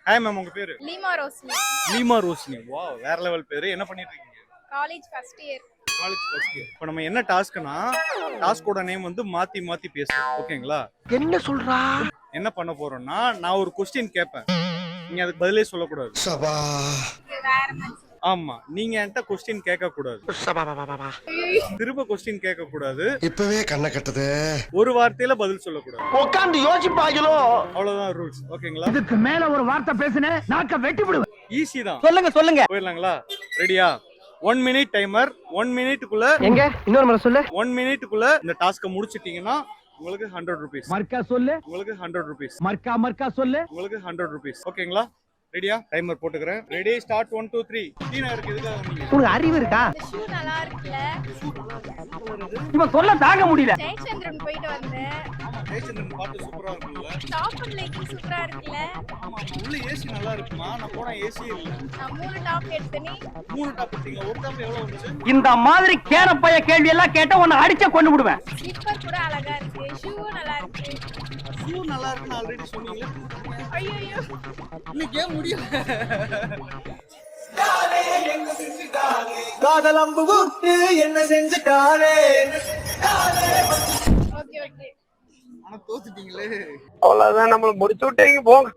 Hi ma'am, உங்க பேரு? Lima Roshni. Lima Roshini. Wow, வேற லெவல் பேரு. என்ன பண்ணிட்டு இருக்கீங்க? College first year. College first year. இப்போ நம்ம என்ன டாஸ்க்னா, டாஸ்கோட நேம் வந்து மாத்தி மாத்தி பேசுவோம். ஓகேங்களா? என்ன சொல்றா? என்ன பண்ண போறோம்னா, நான் ஒரு क्वेश्चन கேட்பேன். நீங்க அதுக்கு பதிலே சொல்லக்கூடாது. சபா. வேற மாதிரி. ஆமா, நீங்க என்கிட்ட क्वेश्चन கேட்க கூடாது. சபா. திரும்ப क्वेश्चन கேட்க கூடாது. இப்பவே கண்ண கட்டுது. ஒரு வார்த்தையில பதில் சொல்லக்கூடாது. உட்கார்ந்து யோசிப்பாங்களோ. அவ்வளவுதான் ரூல்ஸ். ஓகேங்களா? இதுக்கு மேல ஒரு வார்த்தை பேசுனே நாக்க வெட்டி விடுவேன். ஈஸி தான். சொல்லுங்க. போயிடலாங்களா? ரெடியா? 1 மினிட் டைமர். 1 மினிட்டுக்குள்ள எங்க இன்னொரு முறை சொல்லு. 1 மினிட்டுக்குள்ள இந்த டாஸ்க முடிச்சிட்டீங்கன்னா உங்களுக்கு 100 rupees. மர்க்கா சொல்லு. உங்களுக்கு 100 rupees. மர்க்கா சொல்லு. உங்களுக்கு 100 rupees. ஓகேங்களா? ரெடியா? டைமர் போட்டுக்கிறேன். Ready, start. 1 2 3. டீனா இருக்கு. எதுக்காக வந்தீங்க? உனக்கு அறிவு இருக்கா? இந்த ஷூ நல்லா இருக்குல்ல? இவன் சொல்ல தாங்க முடியல. ஜெயச்சந்திரன் போயிட்டு வந்தேன். ஆமா, ஜெயச்சந்திரன் பாட்டு சூப்பரா இருக்குல்ல? டாப் அண்ட் லைட்டிங் சூப்பரா இருக்குல்ல? ஆமா, உள்ள ஏசி நல்லா இருக்குமா? நான் போனா ஏசி இல்ல. நான் 3 டாப் எடுத்தனே. 3 டாப் எடுத்தீங்க. ஒரு டாப் எவ்வளவு வந்துச்சு? இந்த மாதிரி கேனப்பைய கேள்வி எல்லாம் கேட்டா உன்னை அடிச்ச கொண்டு விடுவேன். ஸ்லிப்பர் கூட அழகா இருக்கு. ஷூ நல்லா இருக்கு. ஷூ நல்லா இருக்குன்னு ஆல்ரெடி சொன்னீங்க. ஐயோ இன்னைக்கு ஏன் முடியல? காதல் அம்பு விட்டு என்ன செஞ்சுட்டாரே. ஓகே. ஆனா தோத்துட்டீங்களே. அவ்வளவுதான், நம்மள முடிச்சு விட்டீங்க போங்க.